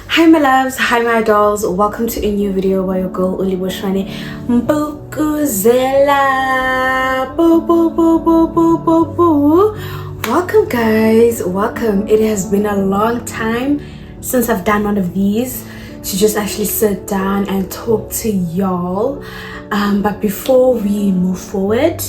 Hi my loves, hi my dolls, welcome to a new video by your girl Uliboshwane Mbukuzela. Boo boo boo boo boo boo boo. Welcome guys, welcome. It has been a long time since I've done one of these to just actually sit down and talk to y'all. But before we move forward,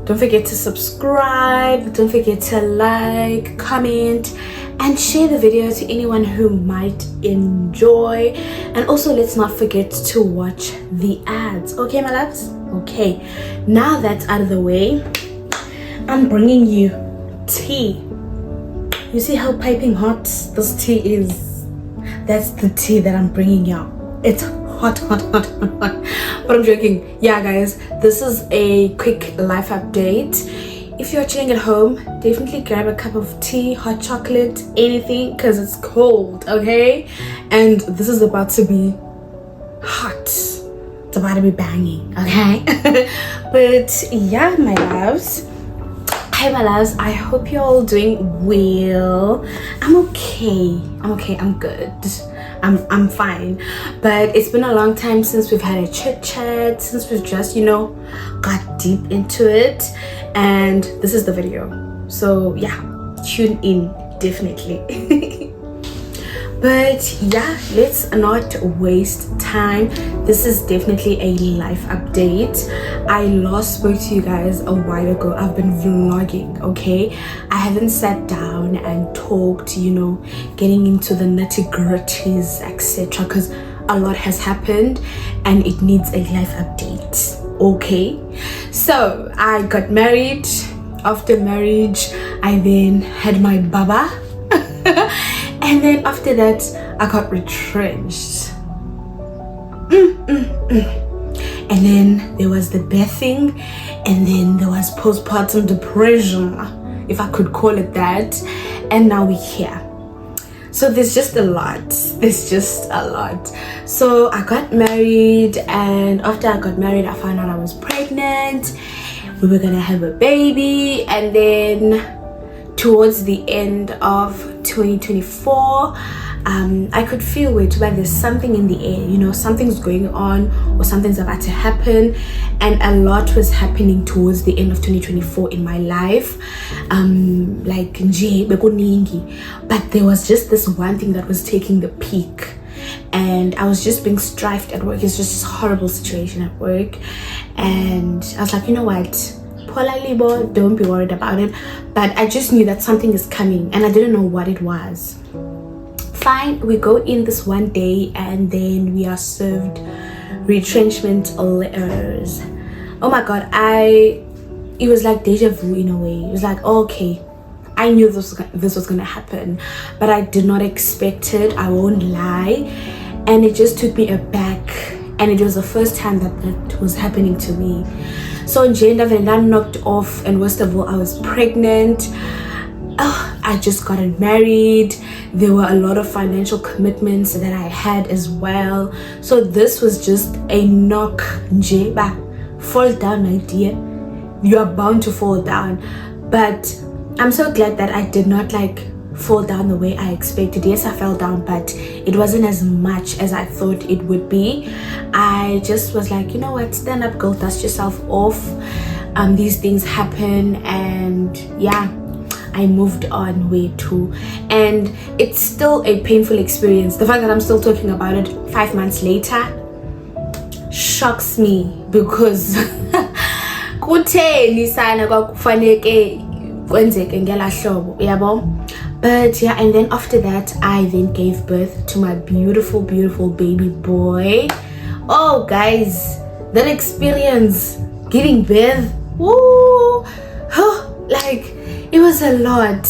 don't forget to subscribe, don't forget to like, comment, and share the video to anyone who might enjoy. And also let's not forget to watch the ads. Okay, my loves? Okay, now that's out of the way, I'm bringing you tea. You see how piping hot this tea is? That's the tea that I'm bringing y'all. It's hot. But I'm joking. Yeah guys, this is a quick life update. If you're chilling at home, definitely grab a cup of tea, hot chocolate, anything, because it's cold, okay? And this is about to be hot. It's about to be banging, okay? But yeah, my loves. Hi my loves, I hope you're all doing well. I'm okay, I'm good. I'm fine. But it's been a long time since we've had a chit chat, since we've just, got deep into it. And this is the video. So yeah, tune in, definitely. But yeah, let's not waste time. This is definitely a life update. I last spoke to you guys a while ago. I've been vlogging, okay? I haven't sat down and talked, getting into the nitty-gritties, etc., because a lot has happened and it needs a life update, okay? So I got married. After marriage, I then had my baba. And then after that, I got retrenched. And then there was the birthing, and then there was postpartum depression, if I could call it that. And now we're here. So there's just a lot. So I got married, and after I got married, I found out I was pregnant. We were gonna have a baby, and then towards the end of 2024, I could feel it, where there's something in the air, something's going on or something's about to happen. And a lot was happening towards the end of 2024 in my life, but there was just this one thing that was taking the peak, and I was just being strifed at work. It's just this horrible situation at work, and I was like, you know what, don't be worried about it. But I just knew that something is coming, and I didn't know what it was. Fine, we go in this one day, and then we are served retrenchment letters. Oh my god, it was like deja vu in a way. It was like, oh, okay, I knew this was gonna happen, but I did not expect it, I won't lie. And it just took me aback, and it was the first time that was happening to me. So in gender, then I knocked off, and worst of all, I was pregnant. I just got married. There were a lot of financial commitments that I had as well. So this was just a knock, njeba, fall down idea. You are bound to fall down. But I'm so glad that I did not fall down the way I expected. Yes, I fell down, but it wasn't as much as I thought it would be. I just was like, you know what, stand up girl, dust yourself off. These things happen, and yeah, I moved on way too. And it's still a painful experience. The fact that I'm still talking about it 5 months later shocks me, because kutheni sana kwakufaneke kwenzeke ngela hlobo, yabo. But yeah, and then after that, I then gave birth to my beautiful baby boy. Oh guys, that experience, giving birth, woo, it was a lot.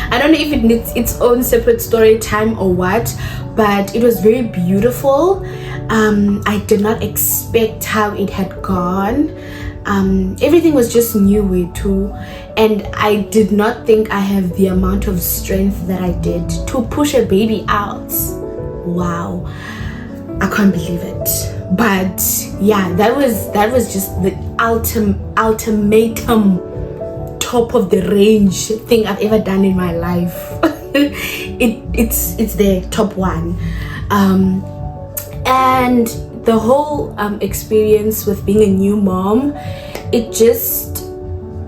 I don't know if it needs its own separate story time or what, but it was very beautiful. I did not expect how it had gone. Everything was just new way too, and I did not think I have the amount of strength that I did to push a baby out. Wow, I can't believe it. But yeah, that was just the ultimatum top of the range thing I've ever done in my life. It's the top one. And the whole experience with being a new mom, it just,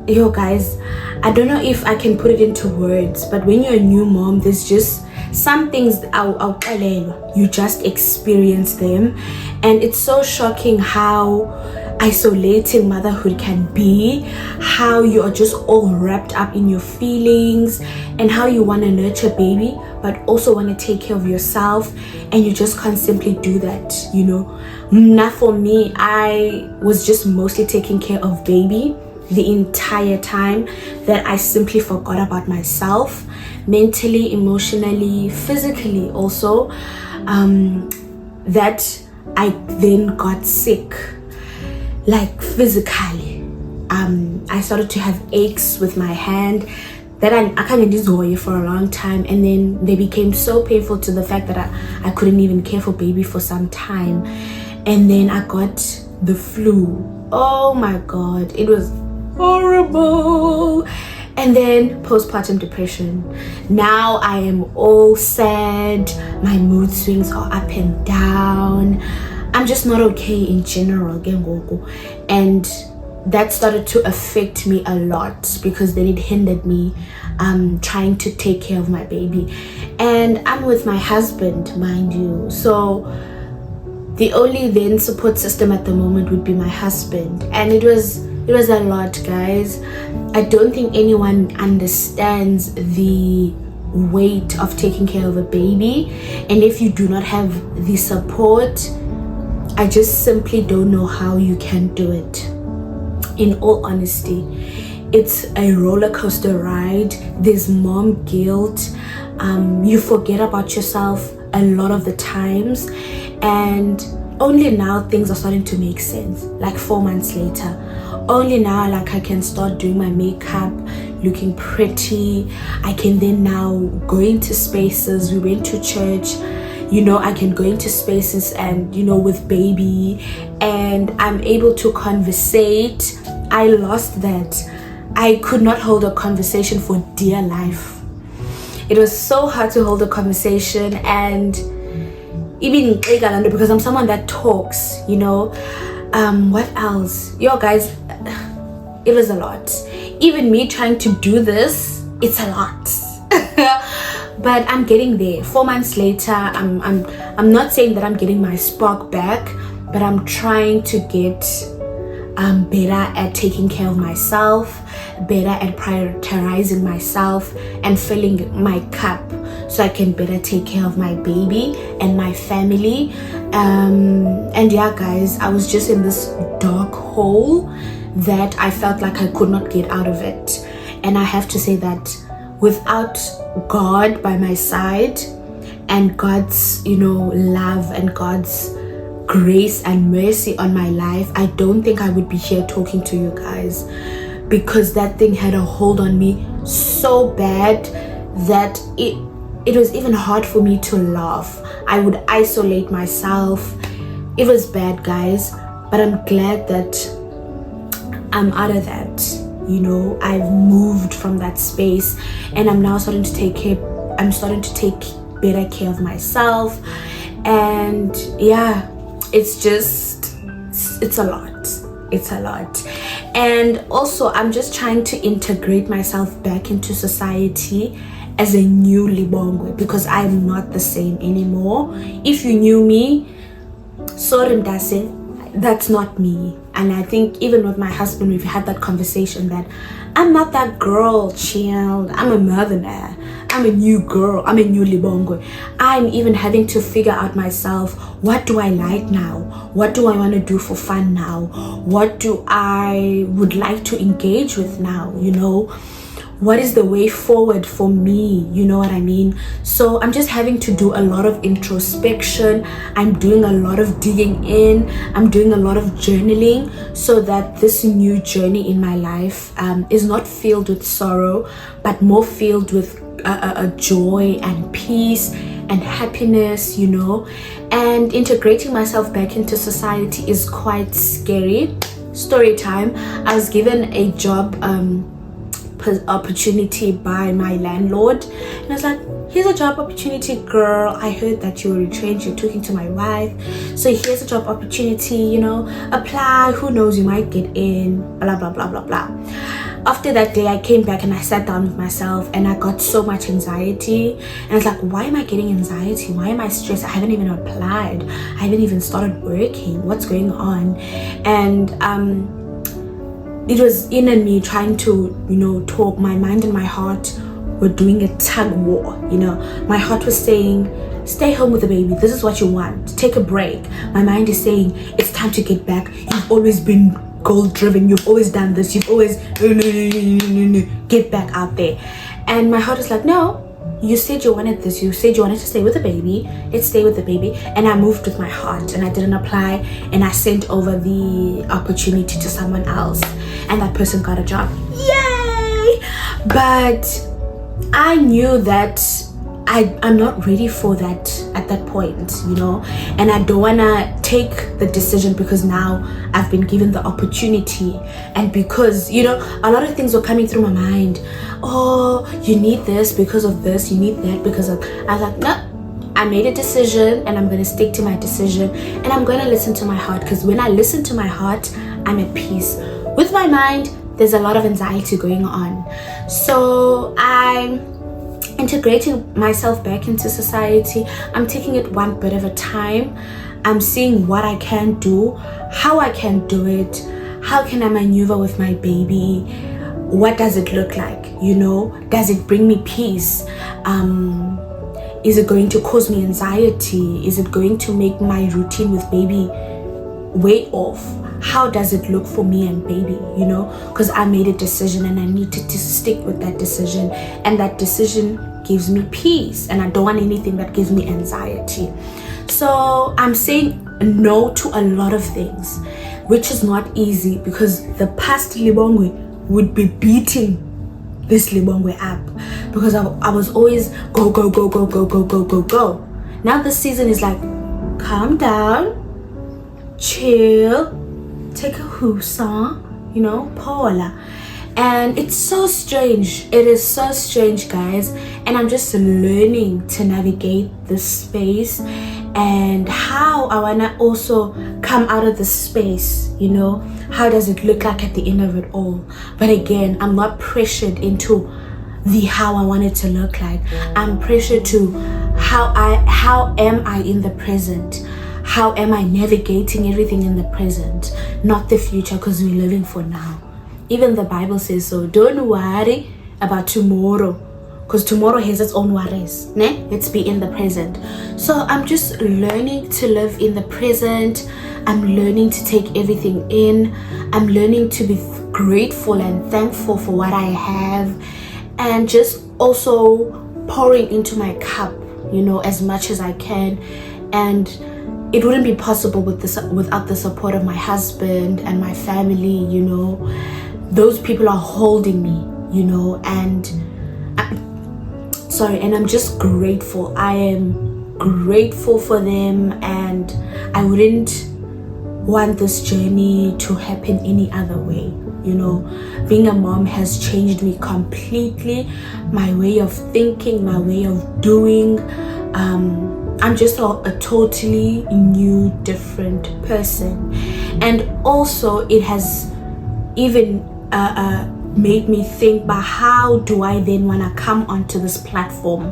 yo guys, I don't know if I can put it into words, but when you're a new mom, there's just some things you just experience them, and it's so shocking how isolating motherhood can be, how you are just all wrapped up in your feelings, and how you want to nurture baby but also want to take care of yourself, and you just can't simply do that, you know. Now for me, I was just mostly taking care of baby the entire time, that I simply forgot about myself, mentally, emotionally, physically also, that I then got sick, like physically. I started to have aches with my hand that I can't enjoy for a long time, and then they became so painful to the fact that I couldn't even care for baby for some time. And then I got the flu. Oh my god, it was horrible. And then postpartum depression. Now I am all sad, my mood swings are up and down, I'm just not okay in general, and that started to affect me a lot, because then it hindered me trying to take care of my baby. And I'm with my husband, mind you, so the only then support system at the moment would be my husband, and it was a lot, guys. I don't think anyone understands the weight of taking care of a baby, and if you do not have the support, I just simply don't know how you can do it. In all honesty, it's a roller coaster ride. There's mom guilt. You forget about yourself a lot of the times, and only now things are starting to make sense, like 4 months later. Only now, like, I can start doing my makeup, looking pretty. I can then now go into spaces. We went to church, you know, I can go into spaces and, you know, with baby, and I'm able to conversate. I lost that. I could not hold a conversation for dear life. It was so hard to hold a conversation, and even because I'm someone that talks, you know. What else? Yo guys, it was a lot. Even me trying to do this, it's a lot. But I'm getting there. 4 months later, I'm not saying that I'm getting my spark back, but I'm trying to get better at taking care of myself, better at prioritizing myself and filling my cup, so I can better take care of my baby and my family. And yeah guys, I was just in this dark hole that I felt like I could not get out of it. And I have to say that without God by my side, and God's, you know, love and God's grace and mercy on my life, I don't think I would be here talking to you guys, because that thing had a hold on me so bad that it was even hard for me to laugh. I would isolate myself. It was bad, guys, but I'm glad that I'm out of that. You know, I've moved from that space, and I'm now starting to take better care of myself. And yeah, it's a lot. And also, I'm just trying to integrate myself back into society as a new Libongwe, because I'm not the same anymore. If you knew me, sorry Mdase, that's not me. And I think even with my husband, we've had that conversation that I'm not that girl, child. I'm a mother now. I'm a new girl. I'm a new Libongwe. I'm even having to figure out myself. What do I like now? What do I want to do for fun now? What do I would like to engage with now? You know, what is the way forward for me? You know what I mean? So I'm just having to do a lot of introspection. I'm doing a lot of digging in. I'm doing a lot of journaling, so that this new journey in my life is not filled with sorrow, but more filled with a joy and peace and happiness, you know. And integrating myself back into society is quite scary. Story time. I was given a job opportunity by my landlord, and I was like, here's a job opportunity, girl. I heard that you were retrenched, you're talking to my wife, so here's a job opportunity, you know, apply, who knows, you might get in, blah blah blah blah blah. After that day, I came back and I sat down with myself, and I got so much anxiety, and I was like, why am I getting anxiety? Why am I stressed? I haven't even applied, I haven't even started working, what's going on? And it was in me trying to, you know, talk. My mind and my heart were doing a tug war, you know. My heart was saying, stay home with the baby, this is what you want, take a break. My mind is saying, it's time to get back, you've always been goal driven, you've always done this, you've always get back out there. And my heart is like, no, you said you wanted this, you said you wanted to stay with the baby, let's stay with the baby. And I moved with my heart, and I didn't apply, and I sent over the opportunity to someone else, and that person got a job. Yay! But I knew that I'm not ready for that at that point, you know, and I don't wanna take the decision because now I've been given the opportunity, and because, you know, a lot of things were coming through my mind. Oh, you need this because of this, you need that because of. I was like, no, I made a decision, and I'm gonna stick to my decision, and I'm gonna listen to my heart, because when I listen to my heart, I'm at peace. With my mind, there's a lot of anxiety going on. So I'm integrating myself back into society. I'm taking it one bit at a time. I'm seeing what I can do, how I can do it, how can I maneuver with my baby, what does it look like, you know, does it bring me peace, is it going to cause me anxiety, is it going to make my routine with baby way off, how does it look for me and baby, you know, because I made a decision and I needed to stick with that decision, and that decision gives me peace, and I don't want anything that gives me anxiety. So I'm saying no to a lot of things, which is not easy, because the past Libongwe would be beating this Libongwe up, because I was always go go go go go go go go go. Now this season is like, calm down, chill, take a hoosah, you know, Paula. And it's so strange. It is so strange, guys. And I'm just learning to navigate this space, and how I wanna also come out of this space, you know. How does it look like at the end of it all? But again, I'm not pressured into the how I want it to look like. I'm pressured to how am I in the present? How am I navigating everything in the present, not the future, because we're living for now. Even the Bible says so. Don't worry about tomorrow, because tomorrow has its own worries. Ne? Let's be in the present. So I'm just learning to live in the present. I'm learning to take everything in. I'm learning to be grateful and thankful for what I have, and just also pouring into my cup, you know, as much as I can. And it wouldn't be possible without the support of my husband and my family, you know. Those people are holding me, you know, and I'm just grateful. I am grateful for them, and I wouldn't want this journey to happen any other way, you know. Being a mom has changed me completely, my way of thinking, my way of doing. I'm just a totally new, different person. And also it has even made me think, but how do I then want to come onto this platform?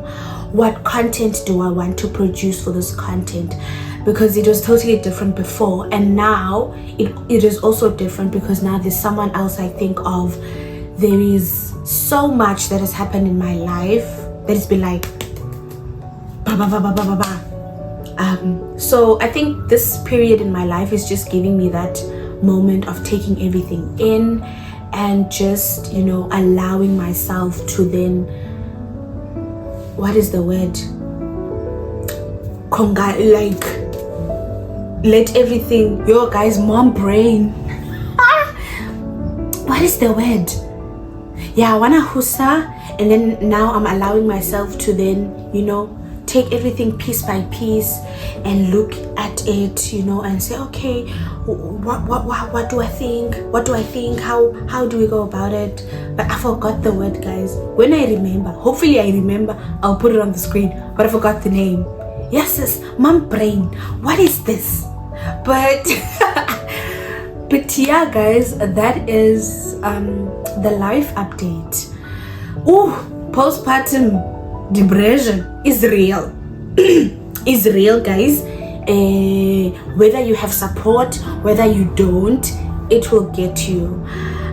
What content do I want to produce for this content? Because it was totally different before, and now it is also different, because now there's someone else I think of. There is so much that has happened in my life that has been like so I think this period in my life is just giving me that moment of taking everything in, and just, you know, allowing myself to then, what is the word, like let everything, yo guys, mom brain what is the word, yeah, I wanna husa, and then now I'm allowing myself to then, you know, take everything piece by piece and look at it, you know, and say, okay, what do I think? What do I think? How do we go about it? But I forgot the word, guys. When I remember, hopefully I remember, I'll put it on the screen. But I forgot the name. Yes, mom brain. What is this? But but yeah, guys, that is the life update. Ooh, postpartum depression is real. Is real, guys. Whether you have support, whether you don't, it will get you.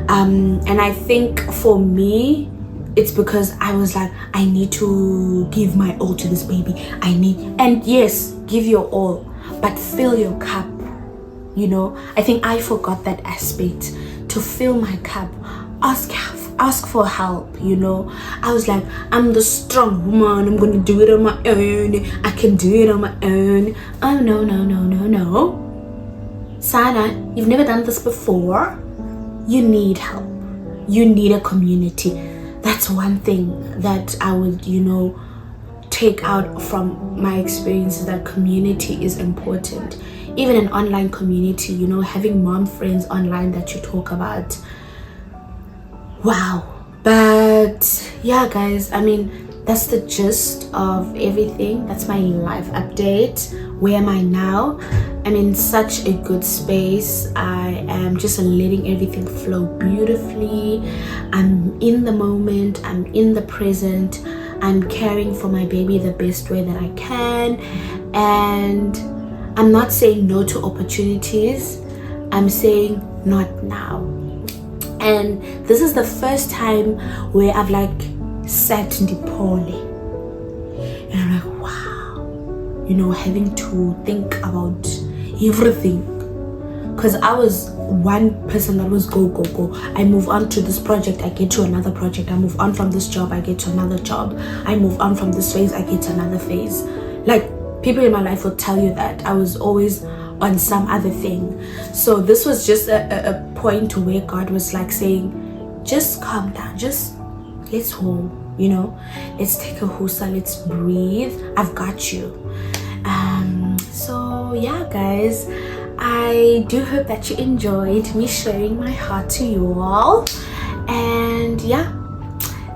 And I think for me, it's because I was like, I need to give my all to this baby. And yes, give your all, but fill your cup. You know, I think I forgot that aspect, to fill my cup. Ask for help, you know. I was like, I'm the strong woman, I'm gonna do it on my own, I can do it on my own. Oh no. Sana, you've never done this before. You need help. You need a community. That's one thing that I would, you know, take out from my experience, is that community is important. Even an online community, you know, having mom friends online that you talk about. Wow. But yeah, guys, I mean, that's the gist of everything. That's my life update. Where am I now? I'm in such a good space. I am just letting everything flow beautifully. I'm in the moment. I'm in the present. I'm caring for my baby the best way that I can. And I'm not saying no to opportunities. I'm saying not now. And this is the first time where I've like sat in the poorly. And I'm like, wow, you know, having to think about everything. Because I was one person that was go. I move on to this project, I get to another project. I move on from this job, I get to another job. I move on from this phase, I get to another phase. Like, people in my life will tell you that I was always on some other thing. So this was just a point where God was like saying, just calm down, just let's home, you know, let's take a hosa, let's breathe, I've got you. So yeah, guys, I do hope that you enjoyed me sharing my heart to you all. And yeah,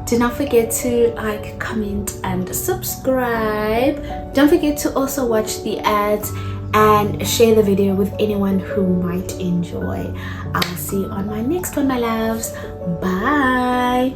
do not forget to like, comment and subscribe. Don't forget to also watch the ads and share the video with anyone who might enjoy. I'll see you on my next one, my loves. Bye.